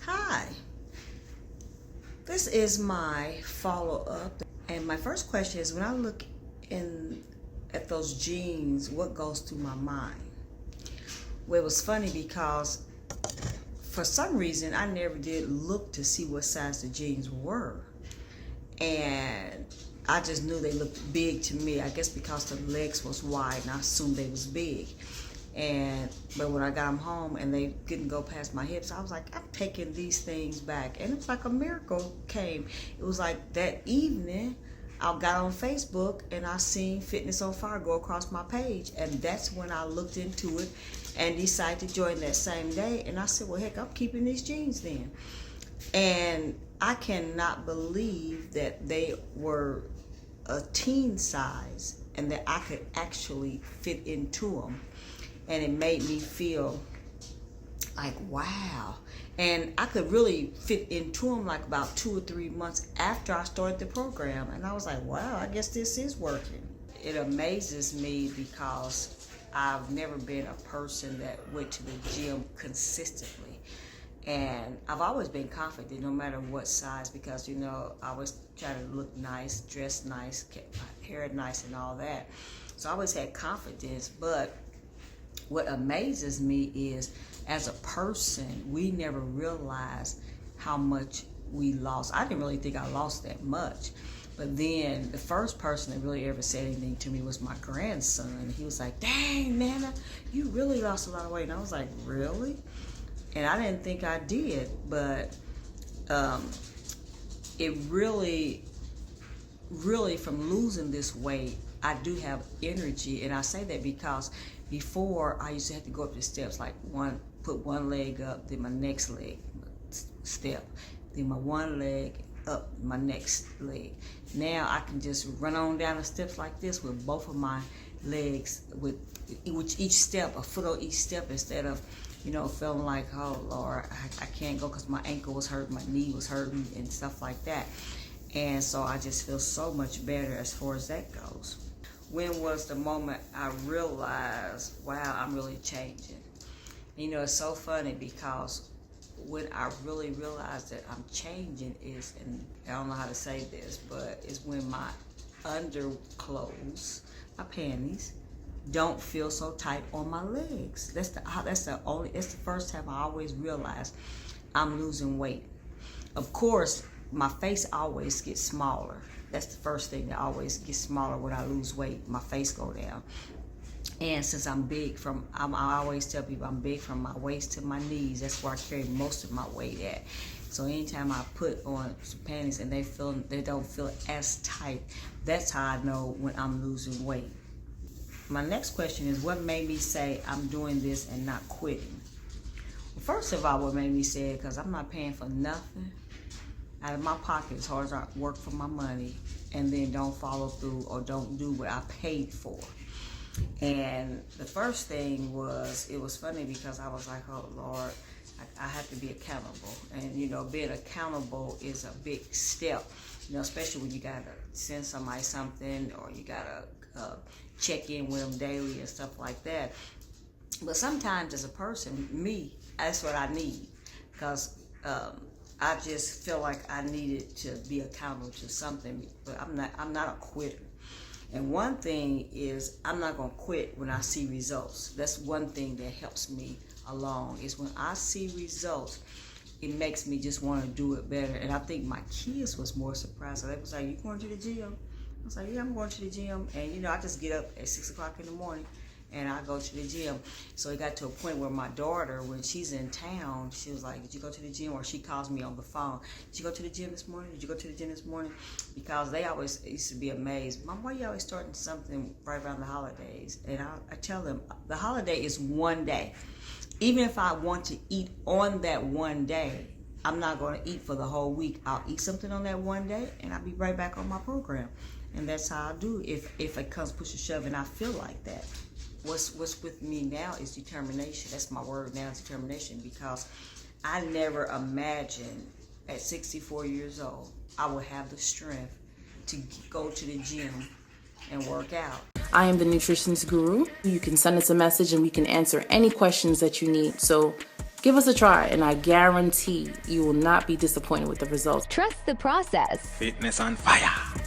Hi, this is my follow-up, and my first question is, when I look in at those jeans, what goes through my mind? Well, it was funny because for some reason I never did look to see what size the jeans were, and I just knew they looked big to me. I guess because the legs was wide and I assumed they was big. But when I got them home and they couldn't go past my hips, I was like, I'm taking these things back. And it was like a miracle came. It was like that evening, I got on Facebook and I seen Fitness on Fire go across my page. And that's when I looked into it and decided to join that same day. And I said, well, heck, I'm keeping these jeans then. And I cannot believe that they were a teen size and that I could actually fit into them. And it made me feel like, wow. And I could really fit into them like about 2 or 3 months after I started the program. And I was like, wow, I guess this is working. It amazes me because I've never been a person that went to the gym consistently. And I've always been confident no matter what size, because, I always try to look nice, dress nice, kept my hair nice and all that. So I always had confidence. But what amazes me is, as a person, we never realized how much we lost. I didn't really think I lost that much. But then the first person that really ever said anything to me was my grandson. He was like, dang, Nana, you really lost a lot of weight. And I was like, really? And I didn't think I did, but it really from losing this weight, I do have energy. And I say that because before, I used to have to go up the steps, like put one leg up, then my next leg step, then my one leg up, my next leg. Now I can just run on down the steps like this with both of my legs, with each step, a foot on each step, instead of, feeling like, oh Lord, I can't go because my ankle was hurting, my knee was hurting, and stuff like that. And so I just feel so much better as far as that goes. When was the moment I realized, wow, I'm really changing? It's so funny because when I really realized that I'm changing is, and I don't know how to say this, but it's when my underclothes, my panties, don't feel so tight on my legs. That's the first time I always realized I'm losing weight. Of course, my face always gets smaller. That's the first thing that always gets smaller when I lose weight. My face go down. And since I'm big I always tell people I'm big from my waist to my knees. That's where I carry most of my weight at. So anytime I put on some panties and they don't feel as tight, that's how I know when I'm losing weight. My next question is, what made me say I'm doing this and not quitting? Well, first of all, what made me say it, because I'm not paying for nothing out of my pocket as hard as I work for my money, and then don't follow through or don't do what I paid for. And the first thing was, it was funny because I was like, oh Lord, I have to be accountable. And being accountable is a big step, especially when you gotta send somebody something, or you gotta check in with them daily and stuff like that. But sometimes as a person, that's what I need, because I just feel like I needed to be accountable to something. But I'm not a quitter. And one thing is, I'm not gonna quit when I see results. That's one thing that helps me along, is when I see results, it makes me just want to do it better. And I think my kids was more surprised. So they was like, you going to the gym? I was like, yeah, I'm going to the gym. And I just get up at 6 o'clock in the morning and I go to the gym. So it got to a point where my daughter, when she's in town, she was like, did you go to the gym? Or she calls me on the phone, did you go to the gym this morning? Did you go to the gym this morning? Because they always used to be amazed. Mom, why are you always starting something right around the holidays? And I tell them, the holiday is one day. Even if I want to eat on that one day, I'm not going to eat for the whole week. I'll eat something on that one day and I'll be right back on my program. And that's how I do if it comes push or shove and I feel like that. What's with me now is determination. That's my word now, is determination, because I never imagined at 64 years old I would have the strength to go to the gym and work out. I am the nutritionist guru. You can send us a message and we can answer any questions that you need. So Give us a try, and I guarantee you will not be disappointed with the results. Trust the process. Fitness on fire.